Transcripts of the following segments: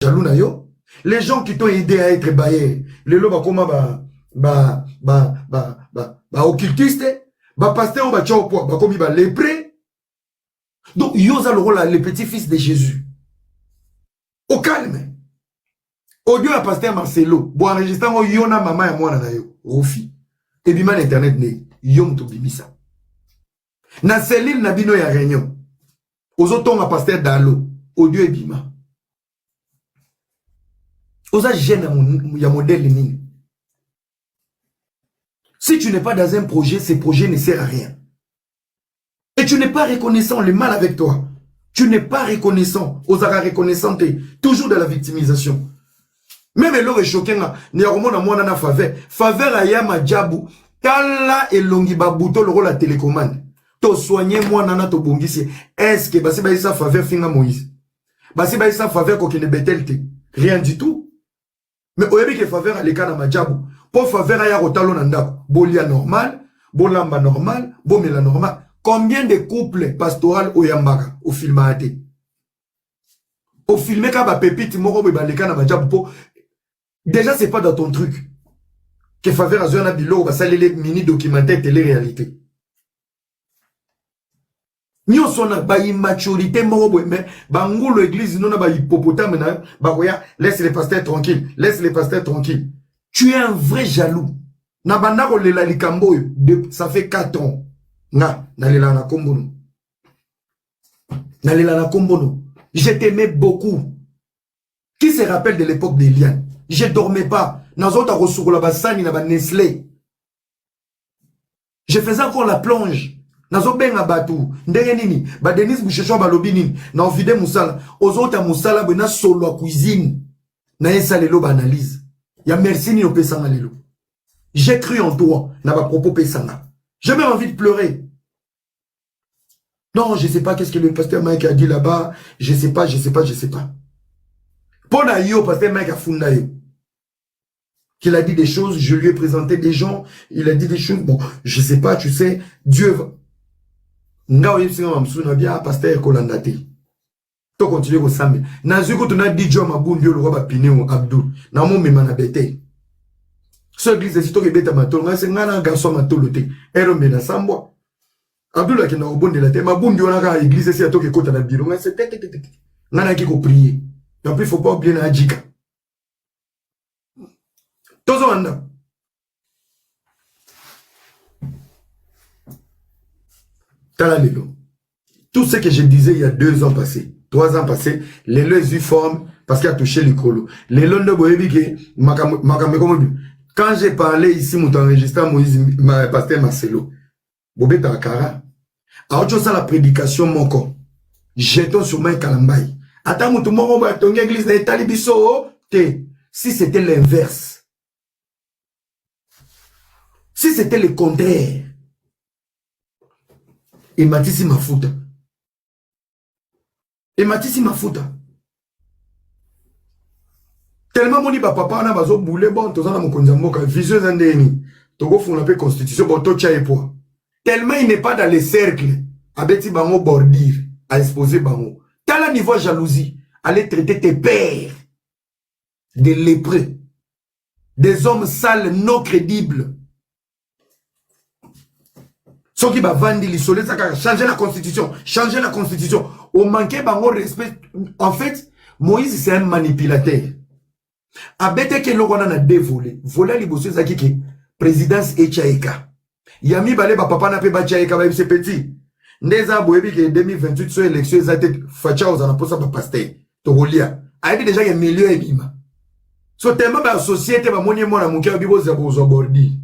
jaloux na yo. Les gens qui t'ont aidé à être baillé, les loba comment occultiste, pasteur ba tchao po, comme ba lépré. Donc yoza le rôle les petits-fils de Jésus. Au calme. Au Dieu la pasteur Marcelo, bon enregistrant yona maman et moi na yo, Rofi. Et bima l'internet ne yom to bimisa. Na cellule na bino ya réunion. Aux autres a pasteur Dalo, au Dieu et bima. Osa gêne ya modèle nini. Si tu n'es pas dans un projet, ce projet ne sert à rien. Et tu n'es pas reconnaissant le mal avec toi. Tu n'es pas reconnaissant. Osara reconnaissant, toujours de la victimisation. Même l'or est choquant. Ni aromona mwana na faveur. Faveur ayama jabu. Kala elongi babuto le rôle la télécommande. To soigner mwana na to bongisi. Est-ce que basi ba isa faveur finga Moïse? Basi ba isa faveur ko kene betelte. Rien du tout. Mais oyebi ke faveur aleka na majabu. Pour faveur aya rotalo na ndako. Bolia normal, bolamba normal, bomela normal. Combien de couples pastoral oyambaka au film ate? Au filmé ka ba pépite moko ba leka na majabu po. Déjà c'est pas dans ton truc. Que faveur azona bilo ba salele mini documentaire télé-réalité. Nyo sona ba immaturité moko mais bangulo église non na ba hippopotame na ba koya laisse les pasteurs tranquilles, laisse les pasteurs tranquilles. Tu es un vrai jaloux. Na banda ko lela likambo ça fait 4 ans. Na lela na kombono. Na lela na kombono. Je t'aimais beaucoup. Qui se rappelle de l'époque d'Eliane? Je dormais pas. Nazota rosukula basani na ba Nestlé. Je faisais encore la plonge. Nazo benga batu ndenge nini ba Denis Bouchechon ba lobi nini na ovide musala ozota musala bena solo a cuisine na esa lelo ba analyse ya merci ni opesanga lelo. J'ai cru en toi na ba propos pesanga. J'ai même envie de pleurer. Non, je sais pas qu'est-ce que le pasteur Mike a dit là-bas, je sais pas. Pona yo pasteur Mike a funda yo. Qu'il a dit des choses, je lui ai présenté des gens, il a dit des choses, bon, je sais pas, tu sais, Dieu va. Nga oyebisi nga mamsuna bia pasteur kolandate. To continue ko sambe. Na zuko tuna dijo mabundi yo ba pineo Abdul. Na mo mema na bete. So église si to ke beta matolo nga se ngana garçon matolo te. Ero mena sambo. Abdul akina obonde la te mabundi yo na ka église si atoke kota na biro nga se tete. Ngana ki ko prier. En plus faut pas oublier na adjika. Tozo anda. Tout ce que je disais il y a 2 ans passés, 3 ans passés, les lois eu forme parce qu'il a touché le colo. Les lois de Boébi, quand j'ai parlé ici, mon enregistrement, Moïse, pasteur Marcelo, Bobeta Akara, a autre chose à la prédication, mon corps. Jetons sur moi Kalambaï. Attends, tout le monde va ton église de Talibiso, si c'était l'inverse, si c'était le contraire, et matisi mafuta. Tellement moni ba papa na bazo boule bon tozana mokonza mboka vision zandeni. Togo funa pe constitution bon to tcha epo. Tellement il n'est pas dans les cercles. Abeti bango bordir à exposer bango. Tala niveau jalousie, aller traiter tes pères des lépreux, des hommes sales non crédibles. Ceux qui va vendre l'isolé, ça va changer la constitution. Au manquer bango respect. En fait, Moïse c'est un manipulateur. Abete ke lokona na dévolé. Voler les bosses zaki ke présidence Echaeka. Yami balé ba papa na pe ba Chaeka ba c'est petit. Ndeza boyebi ke 2028 so élection ezate facha ozana posa ba pasteur. To rolia. Aibi déjà ya milieu ebima. So tellement ba société ba moni mona mukia bibo za bozo bordi.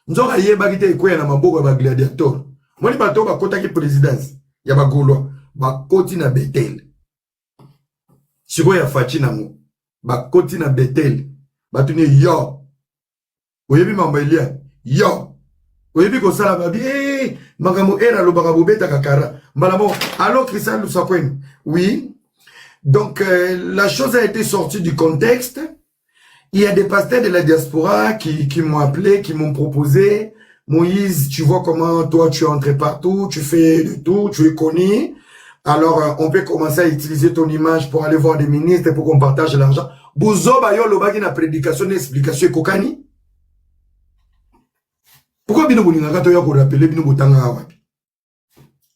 Nzoka yeba kite ikoya na maboko ba gladiator. Moni bato ba kota ki présidence ya ba golo ba koti na Betel. Siko ya fachi na mo ba koti na Betel. Ba tuni yo. Oyebi mamba ilia yo. Oyebi ko sala ba bi makamo era lo baka bobeta kakara. Malamo allo Christian Lusakwen. Oui. Donc la chose a été sortie du contexte. Il y a des pasteurs de la diaspora qui m'ont appelé, qui m'ont proposé, Moïse, tu vois comment toi tu entres partout, tu fais de tout, tu es connu. Alors, on peut commencer à utiliser ton image pour aller voir des ministres pour qu'on partage l'argent. Bouzoba yo lobaki na prédication n'explication et kokani. Pourquoi bino bolingaka to yo ko rappeler bino botanga wapi?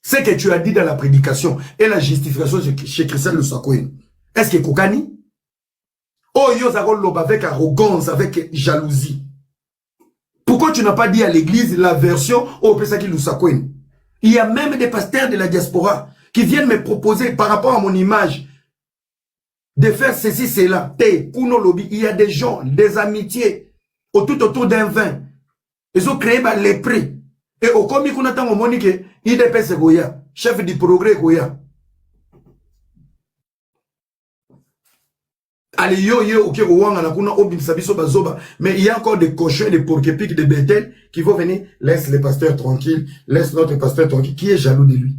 Ce que tu as dit dans la prédication et la justification chez Christian Lusakoen. Est-ce que kokani? Oh yo zako loba avec arrogance, avec jalousie. Pourquoi tu n'as pas dit à l'église la version au Pesaki Lusakoen? Il y a même des pasteurs de la diaspora qui viennent me proposer par rapport à mon image de faire ceci, cela. Il y a des gens, des amitiés tout autour d'un vin. Ils ont créé les prix. Et au commis qu'on attend au monique, IDPS Goya, chef du progrès Goya. Allez, mais il y a encore des cochons, des porc-épics, des bétels qui vont venir. Laisse les pasteurs tranquilles, laisse notre pasteur tranquille. Qui est jaloux de lui?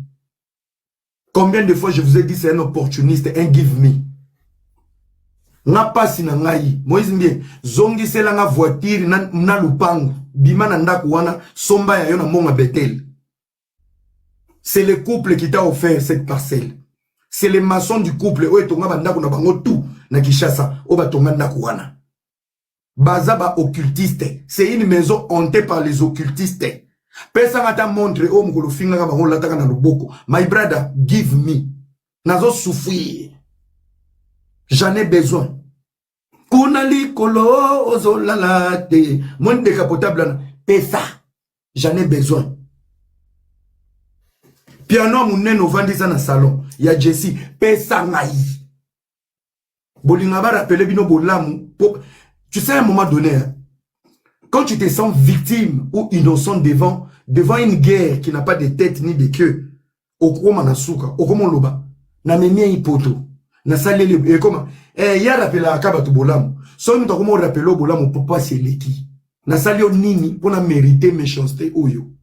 Combien de fois je vous ai dit c'est un opportuniste, un give me. Nga pasi na ngai. Moïse mbie, zongi sela nga voiture na lupangu. Bima na ndaku wana, somba ya yo na monga bétel. C'est le couple qui t'a offert cette parcelle. C'est les maçons du couple. Oye tonga bandaku na bango tout. Na Kishasa, oba tonga ndaku wana. Bazaba occultiste. C'est une maison hantée par les occultistes. Pesa ngata montre o mkolo finga ka bango lataka na luboko. My brother, give me. Nazo souffrir. J'en ai besoin. Kunali kolo ozolalate. Mon décapotable pesa. J'en ai besoin. Piano muneno vandisa na salon. Ya Jessie pesa ngai. Bolinga ba rappeler bino bolamu. Tu sais à un moment donné, hein, quand tu te sens victime ou innocent devant une guerre qui n'a pas de tête ni de queue, okoma nasuka, okoma loba, na memia ipoto, na salele e comment ya rappela akaba to bolamu. So nous comment rappeler au bolamu pour pas c'est leki. Na salio nini pour na mériter méchanceté oyo.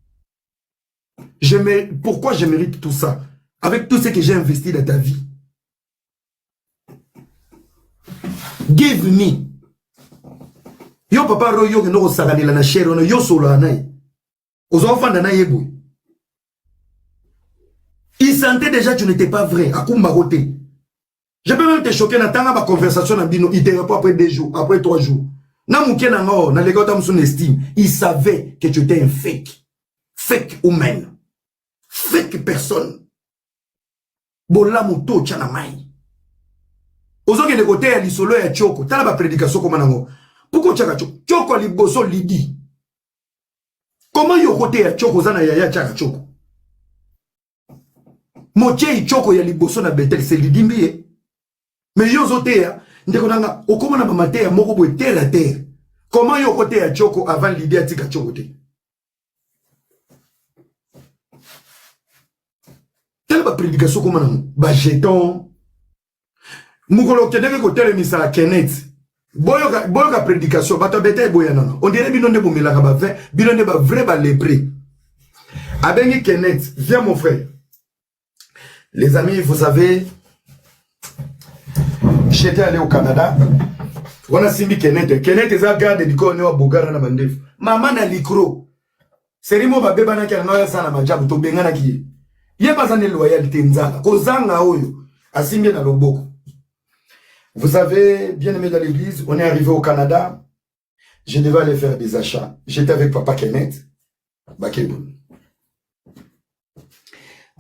Pourquoi je mérite tout ça avec tout ce que j'ai investi dans ta vie? Give me. Yo papa royo no saganila na shero no yo solo anai. Aux enfants d'ana yebo. Il sentait déjà que tu n'étais pas vrai. Akumba côté. Je peux même te choquer na tanga ba conversation na bino, il te répond après 2 jours, après 3 jours. Na muke na ngo na legota mson estime. Il savait que tu étais un fake. Fake humain. Fake personne. Bola muto chana mai. Ozoke de côté ya lisolo ya choko, tala ba prédication comme nango. Pourquoi tu as Choko liboso lidi? Comment yo côté ya Choko zana ya chaka Choko? Moche Choko ya liboso na betel c'est lidi mbiye. Mais yo zote ya ndeko nanga okoma na mamate ya moko boy terre à terre. Comment yo côté ya Choko avant lidi atika Choko te? Telle ba prédication comme nango ba jeton. Mukolo keneke ko telemisa la Kenneth. Boyoka prédication, bato bete boyanana. On dirait binonde bomela ba vin, binonde ba vrai ba lépré. Abengi Kenneth, viens mon frère. Les amis, vous savez, j'étais allé au Canada. On a simbi Kenneth. Kenneth est à garde du corps au Bogara na bandef. Maman na likro. Serimo ba beba na kia na sana majabu to bengana ki. Ye pas ane loyalité nzala. Kozanga oyo. Asimbi na loboko. Vous savez, bien aimé dans l'église, on est arrivé au Canada. Je devais aller faire des achats. J'étais avec papa Kenneth. Bakeboun.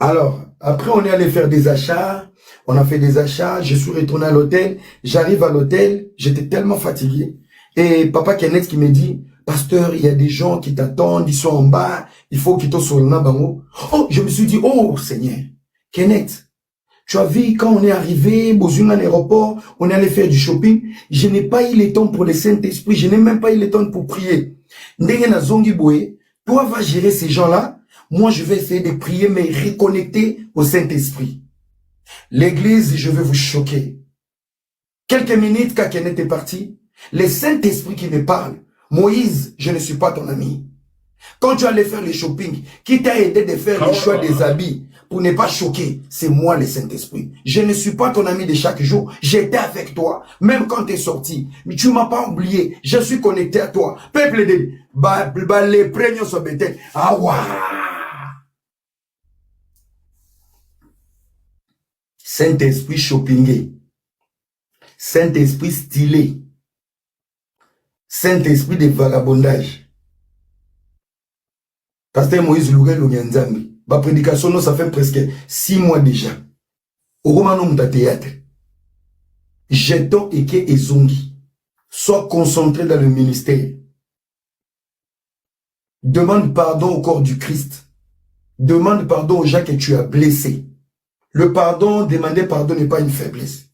Alors, après on est allé faire des achats. On a fait des achats. Je suis retourné à l'hôtel. J'arrive à l'hôtel. J'étais tellement fatigué. Et papa Kenneth qui me dit, pasteur, il y a des gens qui t'attendent. Ils sont en bas. Il faut qu'ils te soient là. Oh, je me suis dit, oh Seigneur. Kenneth. Tu as vu, quand on est arrivé, dans un aéroport, on est allé faire du shopping. Je n'ai pas eu le temps pour le Saint-Esprit. Je n'ai même pas eu le temps pour prier. Ndengena Zongi Boé, toi va gérer ces gens-là. Moi, je vais essayer de prier, mais reconnecter au Saint-Esprit. L'église, je vais vous choquer. Quelques minutes, quand Kenneth est parti, le Saint-Esprit qui me parle. Moïse, je ne suis pas ton ami. Quand tu allais faire le shopping, qui t'a aidé de faire le choix des habits, pour ne pas choquer, c'est moi le Saint-Esprit. Je ne suis pas ton ami de chaque jour. J'étais avec toi, même quand tu es sorti. Mais tu m'as pas oublié. Je suis connecté à toi. Peuple de les prégnons sur Bethel. Ah, waouh! Saint-Esprit shoppingé, Saint-Esprit stylé, Saint-Esprit de vagabondage. Pasteur Moïse Lourel Onyanzambi, ma prédication, ça fait presque 6 mois déjà. Au Romano Mta Théâtre, jetons Eke et Zongi, sois concentré dans le ministère. Demande pardon au corps du Christ. Demande pardon aux gens que tu as blessés. Le pardon, demander pardon n'est pas une faiblesse.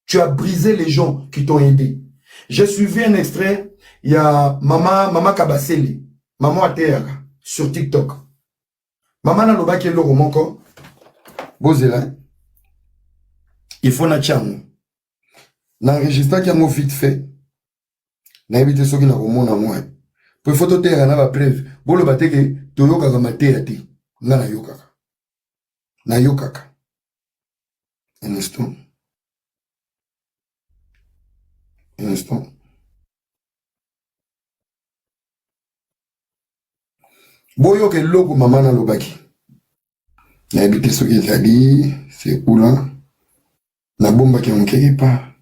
Tu as brisé les gens qui t'ont aidé. J'ai suivi un extrait, il y a Maman Kabasele, Maman Ateaga, sur TikTok. Maman Naloba qui est le romanko, Bozela, il faut na tchango. N'enregistre qu'il y a vite fait. Na évité ce qui n'a pas mon amour. Pour photo terre na ba preuve. Bolo bateke toyoka ka mateate. Na yokaka. Na yokaka. Un instant. Un instant. Boyo ke logo maman na lobaki. Na évité ce qui a dit, c'est où là? Na bomba ki onkeki pa.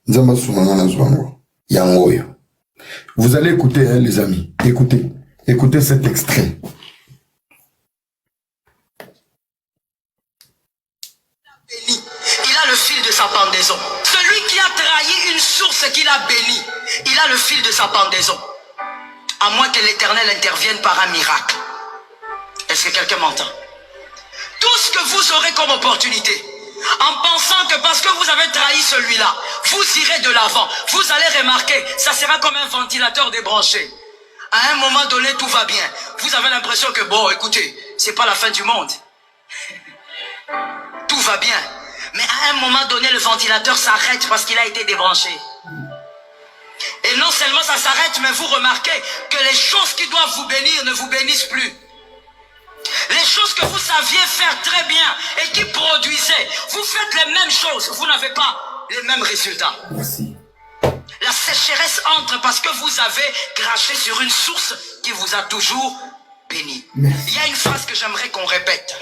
Nzamba soumana na zwango. Yangoyo. Vous allez écouter, hein, les amis. Écoutez. Écoutez cet extrait. Il a le fil de sa pendaison. Celui qui a trahi une source qu'il a bénie, il a le fil de sa pendaison. À moins que l'Éternel intervienne par un miracle. Est-ce que quelqu'un m'entend? Tout ce que vous aurez comme opportunité, en pensant que parce que vous avez trahi celui-là, vous irez de l'avant, vous allez remarquer, ça sera comme un ventilateur débranché. À un moment donné, tout va bien. Vous avez l'impression que, bon, écoutez, c'est pas la fin du monde. Tout va bien. Mais à un moment donné, le ventilateur s'arrête parce qu'il a été débranché. Et non seulement ça s'arrête, mais vous remarquez que les choses qui doivent vous bénir ne vous bénissent plus. Les choses que vous saviez faire très bien et qui produisaient, vous faites les mêmes choses, vous n'avez pas les mêmes résultats. Merci. La sécheresse entre parce que vous avez craché sur une source qui vous a toujours béni. Merci. Il y a une phrase que j'aimerais qu'on répète.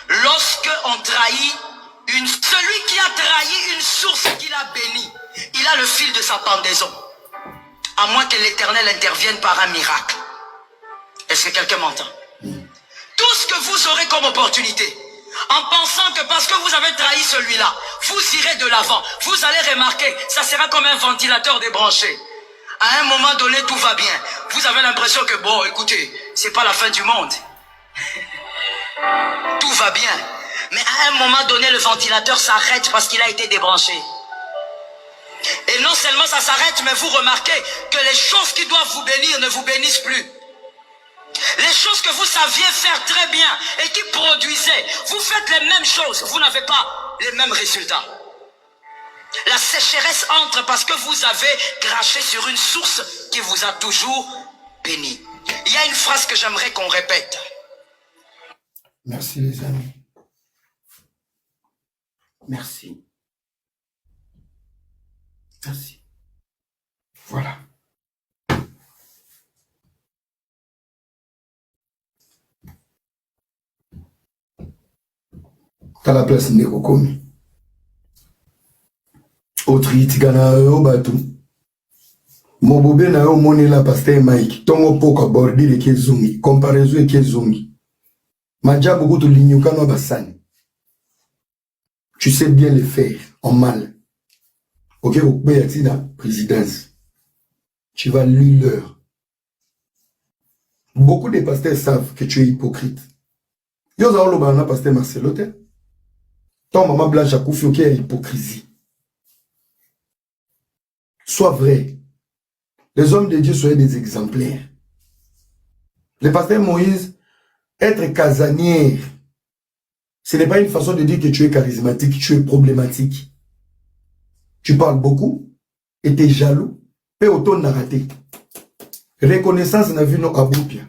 Lorsque on trahit celui qui a trahi une source qu'il a bénie, il a le fil de sa pendaison. À moins que l'Éternel intervienne par un miracle. Est-ce que quelqu'un m'entend? Tout ce que vous aurez comme opportunité, en pensant que parce que vous avez trahi celui-là, vous irez de l'avant, vous allez remarquer, ça sera comme un ventilateur débranché. À un moment donné, tout va bien. Vous avez l'impression que, bon, écoutez, c'est pas la fin du monde. Tout va bien. Mais à un moment donné, le ventilateur s'arrête parce qu'il a été débranché. Et non seulement ça s'arrête, mais vous remarquez que les choses qui doivent vous bénir ne vous bénissent plus. Les choses que vous saviez faire très bien et qui produisaient, vous faites les mêmes choses, vous n'avez pas les mêmes résultats. La sécheresse entre parce que vous avez craché sur une source qui vous a toujours béni. Il y a une phrase que j'aimerais qu'on répète. Merci les amis. Merci. Merci. Voilà. T'as la place Ndeko Komi. Autriti kana yo batu. Mobobe na yo moni la pasteur Mike. Tongo poka bordire kezungi. Comparaison kezungi. Majabu kutu linyukano basani. Tu sais bien le faire en mal. Ok, au la présidence. Tu vas lire l'heure. Beaucoup de pasteurs savent que tu es hypocrite. Yo za lo bana pasteur Marcelote. Ton maman blanche a koufi ok hypocrisie. Sois vrai. Les hommes de Dieu soient des exemplaires. Le pasteur Moïse, être casanier, ce n'est pas une façon de dire que tu es charismatique, tu es problématique. Tu parles beaucoup et tu es jaloux. Et autant narraté. Reconnaissance n'a vu nos aboupia.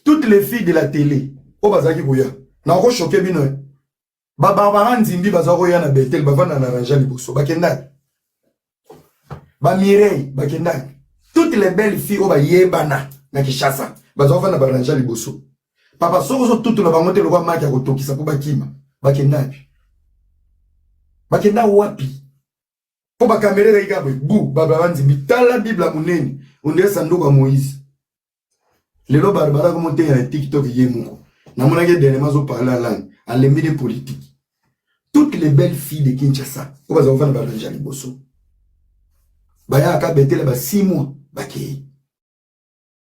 Toutes les filles de la télé, au bazaki boya, n'a pas choqué bino. Ba Barbara Nzimbi bazako ya na Betel, ba vana na Ranja Liboso, ba Kendak. Ba Mireille, ba Kendak. Toutes les belles filles au ba yebana na Kishasa, bazako vana ba Ranja Liboso. Papa soko toutes la bangote le roi maki akotokisa po bakima. bakenda wapi po bakamera ikabwe bu baba banzi bitala Bible munene onde sanduku ya Moïse lelo barbara ko monter na TikTok yemuko na mona ke dene mazo parler langue à l'ennemi des politiques toutes les belles filles de Kinshasa ko baza ofana ba njali boso baya ka betela ba 6 mois bakei